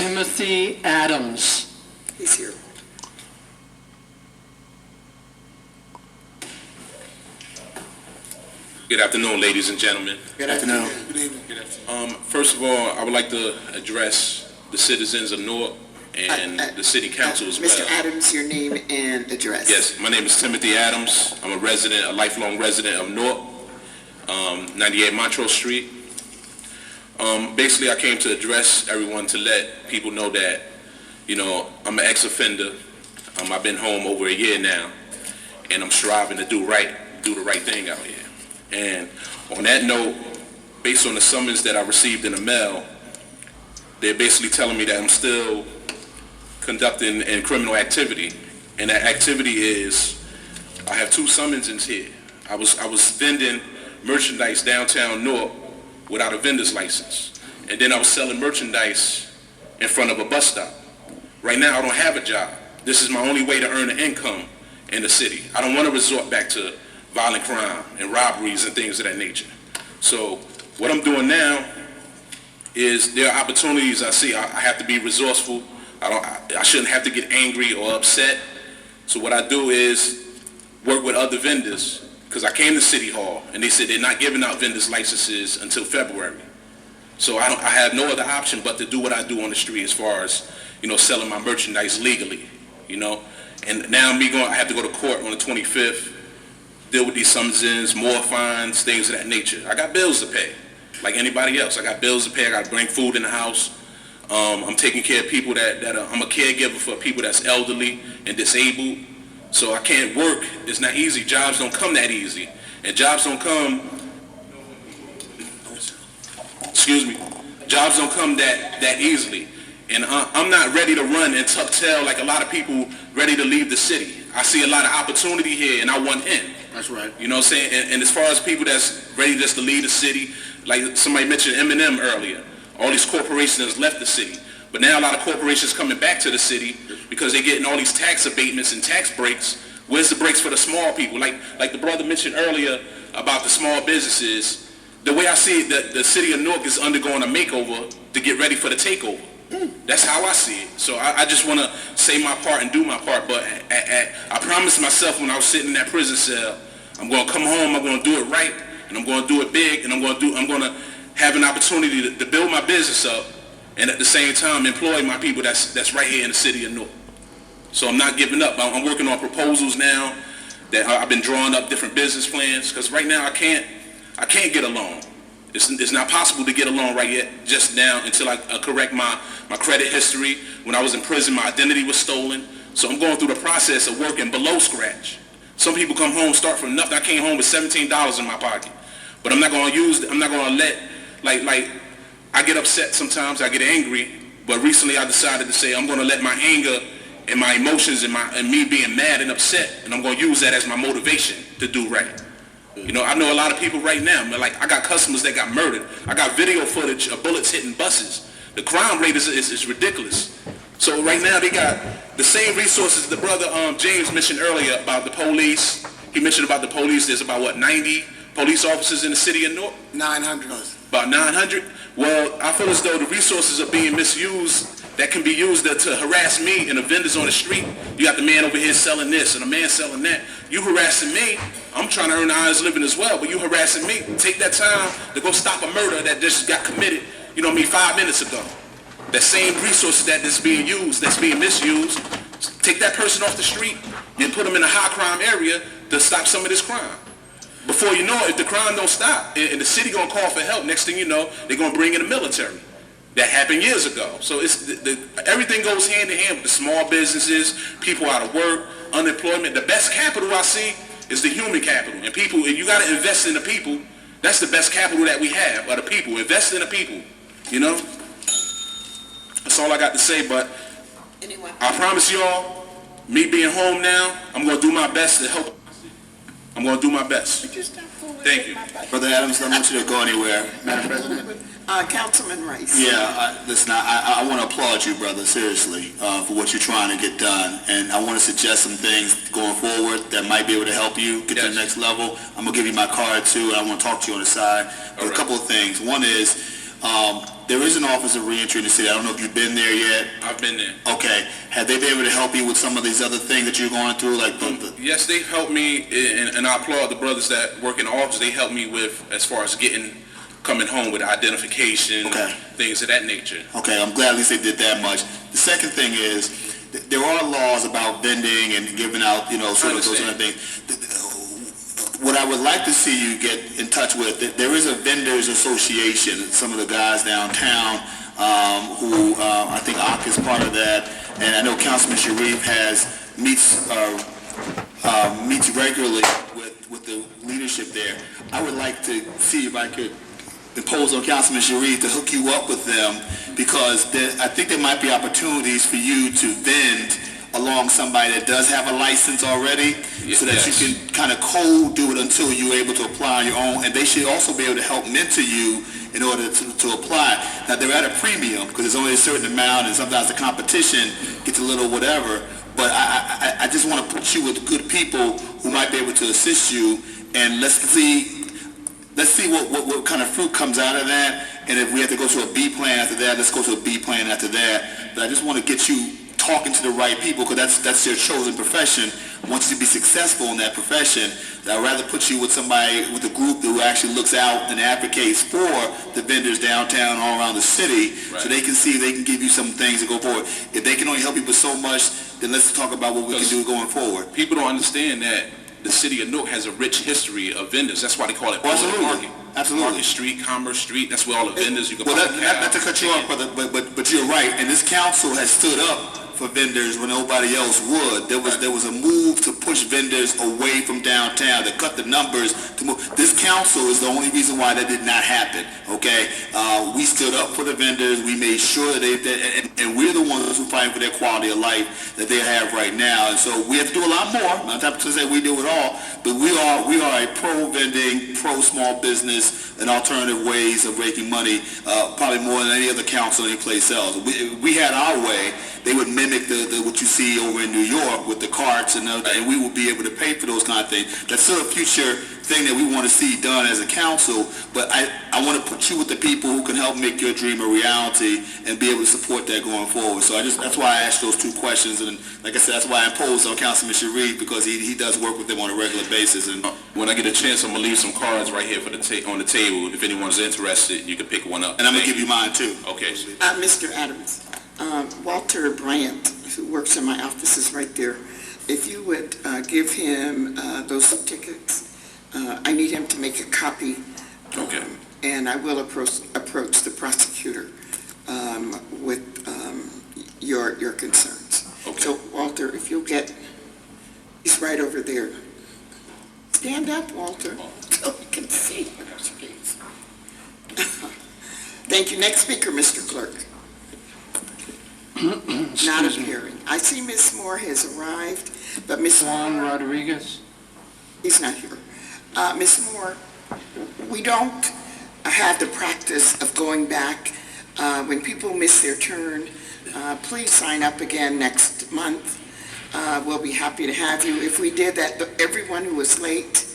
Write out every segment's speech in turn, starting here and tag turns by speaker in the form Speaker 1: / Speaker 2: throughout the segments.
Speaker 1: Timothy Adams.
Speaker 2: He's here.
Speaker 3: Good afternoon, ladies and gentlemen.
Speaker 2: Good afternoon.
Speaker 4: Good evening.
Speaker 3: First of all, I would like to address the citizens of Newark and the city council as well.
Speaker 2: Mr. Adams, your name and address.
Speaker 3: Yes, my name is Timothy Adams. I'm a lifelong resident of Newark, 98 Montrose Street. Basically, I came to address everyone to let people know that, I'm an ex-offender. I've been home over a year now, and I'm striving to do the right thing out here. And on that note, based on the summons that I received in the mail, they're basically telling me that I'm still conducting a criminal activity. And that activity is, I have 2 summonses here. I was vending merchandise downtown Newark without a vendor's license. And then I was selling merchandise in front of a bus stop. Right now, I don't have a job. This is my only way to earn an income in the city. I don't want to resort back to violent crime and robberies and things of that nature. So what I'm doing now is there are opportunities I see. I have to be resourceful. I shouldn't have to get angry or upset. So what I do is work with other vendors, because I came to City Hall and they said they're not giving out vendors licenses until February. So I have no other option but to do what I do on the street as far as, selling my merchandise legally, And now I have to go to court on the 25th, deal with these summonses, more fines, things of that nature. I got bills to pay, like anybody else. I got bills to pay. I got to bring food in the house. I'm taking care of people I'm a caregiver for people that's elderly and disabled. So I can't work. It's not easy. Jobs don't come that easy. And jobs don't come that easily. And I'm not ready to run and tuck tail like a lot of people ready to leave the city. I see a lot of opportunity here, and I want in.
Speaker 4: That's right.
Speaker 3: You know what I'm saying? And as far as people that's ready just to leave the city, like somebody mentioned Eminem earlier, all these corporations left the city. But now a lot of corporations coming back to the city because they're getting all these tax abatements and tax breaks. Where's the breaks for the small people? Like the brother mentioned earlier about the small businesses. The way I see it, the city of Newark is undergoing a makeover to get ready for the takeover. That's how I see it. So I just want to say my part and do my part. But I promised myself when I was sitting in that prison cell, I'm going to come home, I'm going to do it right, and I'm going to do it big, and I'm going to have an opportunity to build my business up, and at the same time employ my people that's right here in the city of Newark. So I'm not giving up. I'm working on proposals now that I've been drawing up different business plans, because right now I can't get a loan. It's not possible to get a loan right yet, just now, until I correct my credit history. When I was in prison, my identity was stolen. So I'm going through the process of working below scratch. Some people come home, start from nothing. I came home with $17 in my pocket. But I'm not going to let, I get upset sometimes, I get angry. But recently I decided to say I'm going to let my anger and my emotions and me being mad and upset, and I'm going to use that as my motivation to do right. I know a lot of people right now, I got customers that got murdered. I got video footage of bullets hitting buses. The crime rate is ridiculous. So right now they got the same resources the brother James mentioned earlier about the police. He mentioned about the police. There's about, 90 police officers in the city of Newark?
Speaker 4: 900.
Speaker 3: About 900? Well, I feel as though the resources are being misused that can be used to harass me and the vendors on the street. You got the man over here selling this and the man selling that. You harassing me. I'm trying to earn an honest living as well, but you harassing me. Take that time to go stop a murder that just got committed, 5 minutes ago. That same resources that's being used, that's being misused, take that person off the street and put them in a high crime area to stop some of this crime. Before you know it, if the crime don't stop and the city gonna call for help, next thing you know, they're gonna bring in the military. That happened years ago. So everything goes hand in hand with the small businesses, people out of work, unemployment. The best capital I see is the human capital. And you got to invest in the people. That's the best capital that we have, are the people. Invest in the people, That's all I got to say, but I promise y'all, me being home now, I'm going to do my best to help. I'm going to do my best. Thank you.
Speaker 5: Brother Adams, I don't want you to go anywhere. Madam President?
Speaker 2: Councilman Rice.
Speaker 5: Yeah, listen, I want to applaud you, brother, seriously, for what you're trying to get done. And I want to suggest some things going forward that might be able to help you get to the next level. I'm going to give you my card, too, and I want to talk to you on the side. But a couple of things. One is, There is an Office of Reentry in the city. I don't know if you've been there yet.
Speaker 3: I've been there.
Speaker 5: Okay. Have they been able to help you with some of these other things that you're going through? Like
Speaker 3: Yes, they've helped me, and I applaud the brothers that work in the office. They helped me with, as far as coming home with identification, things of that nature.
Speaker 5: Okay, I'm glad at least they did that much. The second thing is, there are laws about vending and giving out, sort of those kind of things. What I would like to see you get in touch with, there is a vendors association, some of the guys downtown who I think Ak is part of that, and I know Councilman Sharif meets regularly with the leadership there. I would like to see if I could impose on Councilman Sharif to hook you up with them, because I think there might be opportunities for you to vend along somebody that does have a license already, so that you can kind of do it until you're able to apply on your own, and they should also be able to help mentor you in order to apply. Now, they're at a premium because there's only a certain amount, and sometimes the competition gets a little whatever, but I just want to put you with good people who might be able to assist you, and let's see what kind of fruit comes out of that, and if we have to go to a B plan after that, let's go to a B plan after that. But I just want to get you talking to the right people, because that's your chosen profession. Once you be successful in that profession, I'd rather put you with somebody, with a group who actually looks out and advocates for the vendors downtown all around the city, so they can see if they can give you some things to go forward. If they can only help you with so much, then let's talk about what we can do going forward.
Speaker 3: People don't understand that the city of Newark has a rich history of vendors. That's why they call it
Speaker 5: Absolutely.
Speaker 3: Market.
Speaker 5: Absolutely.
Speaker 3: Market Street, Commerce Street, that's where all the vendors you can
Speaker 5: Well,
Speaker 3: buy
Speaker 5: not to cut you off, brother, but you're right, and this council has stood up for vendors when nobody else would. There was a move to push vendors away from downtown, to cut the numbers, to move. This council is the only reason why that did not happen, okay? We stood up for the vendors. We made sure that and we're the ones who fight for their quality of life that they have right now. And so we have to do a lot more. I'm not to say we do it all, but we are a pro-vending, pro-small business, and alternative ways of making money, probably more than any other council any place else. We had our way. They would mimic what you see over in New York with the carts, and we will be able to pay for those kind of things. That's still a future thing that we want to see done as a council, but I want to put you with the people who can help make your dream a reality and be able to support that going forward. So that's why I asked those two questions, and like I said, that's why I imposed on Councilman Sharif, because he does work with them on a regular basis. And
Speaker 3: when I get a chance, I'm going to leave some cards right here on the table. If anyone's interested, you can pick one up.
Speaker 5: And I'm going to give you mine too.
Speaker 3: Okay.
Speaker 2: Mr. Adams, Walter Bryant, who works in my office, is right there. If you would give him those tickets, I need him to make a copy.
Speaker 3: Okay.
Speaker 2: And I will approach the prosecutor with your concerns.
Speaker 3: Okay.
Speaker 2: So, Walter, if you'll he's right over there. Stand up, Walter, so we can see you. Thank you. Next speaker, Mr. Clerk. Not appearing. I see Ms. Moore has arrived, but Ms.
Speaker 1: Juan Rodriguez.
Speaker 2: He's not here. Ms. Moore, we don't have the practice of going back. When people miss their turn, please sign up again next month. We'll be happy to have you. If we did that, everyone who was late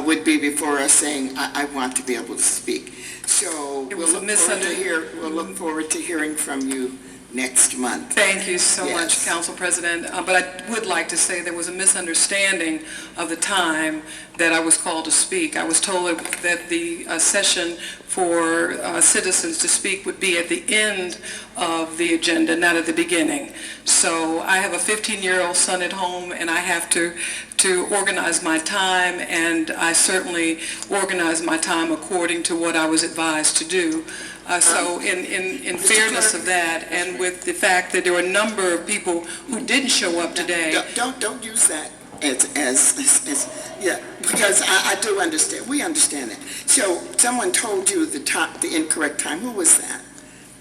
Speaker 2: would be before us saying, I want to be able to speak. So we'll look forward to hearing from you next month.
Speaker 4: Thank you so
Speaker 2: Yes.
Speaker 4: much, Council President. But I would like to say there was a misunderstanding of the time that I was called to speak. I was told that the session for citizens to speak would be at the end of the agenda, not at the beginning. So I have a 15-year-old son at home, and I have to organize my time, and I certainly organize my time according to what I was advised to do. So in fairness of that, and with the fact that there were a number of people who didn't show up today.
Speaker 2: Don't use that as yeah, because I do understand. We understand it. So someone told you the incorrect time. Who was that?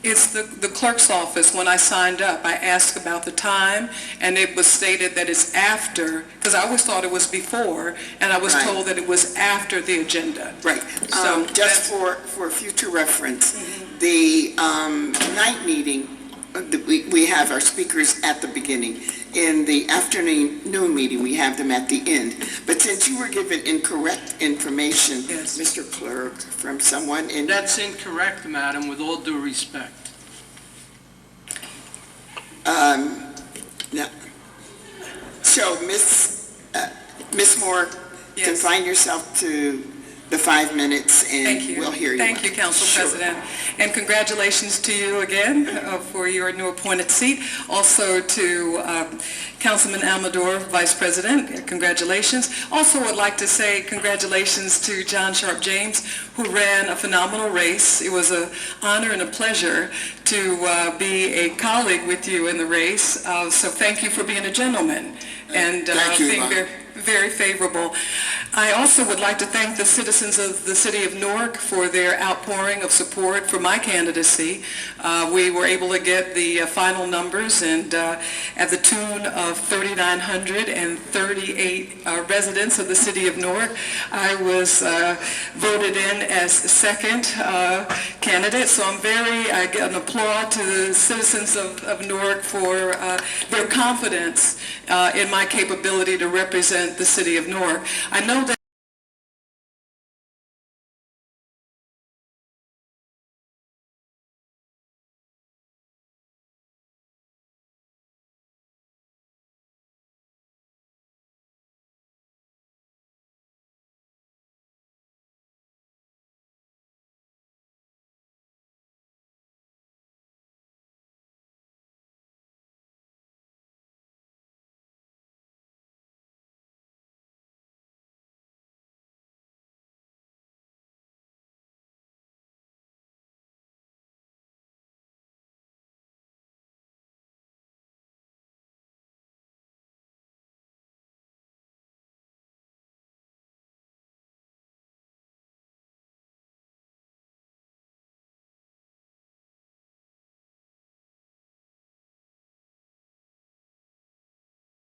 Speaker 4: It's the clerk's office. When I signed up, I asked about the time, and it was stated that it's after, because I always thought it was before, and I was
Speaker 2: Right.
Speaker 4: told that it was after the agenda.
Speaker 2: Right.
Speaker 4: So
Speaker 2: Just for future reference, the night meeting we have our speakers at the beginning. In the afternoon meeting, we have them at the end. But since you were given incorrect information,
Speaker 4: Yes.
Speaker 2: Mr. Clerk, from someone in...
Speaker 1: That's incorrect, madam, with all due respect.
Speaker 2: No. So, Ms. Moore,
Speaker 4: Yes.
Speaker 2: confine yourself to the 5 minutes,
Speaker 4: Thank
Speaker 2: and
Speaker 4: you.
Speaker 2: we'll hear you.
Speaker 4: Thank you, Council
Speaker 2: Sure.
Speaker 4: President. And congratulations to you again for your new appointed seat. Also to Councilman Amador, Vice President, congratulations. Also would like to say congratulations to John Sharp James, who ran a phenomenal race. It was an honor and a pleasure to be a colleague with you in the race. So thank you for being a gentleman and
Speaker 5: Thank you,
Speaker 4: being
Speaker 5: Yvonne.
Speaker 4: very favorable. I also would like to thank the citizens of the city of Newark for their outpouring of support for my candidacy. We were able to get the final numbers, and at the tune of 3,938 residents of the city of Newark, I was voted in as the second candidate. So I get an applaud to the citizens of Newark for their confidence in my capability to represent the city of Newark. I know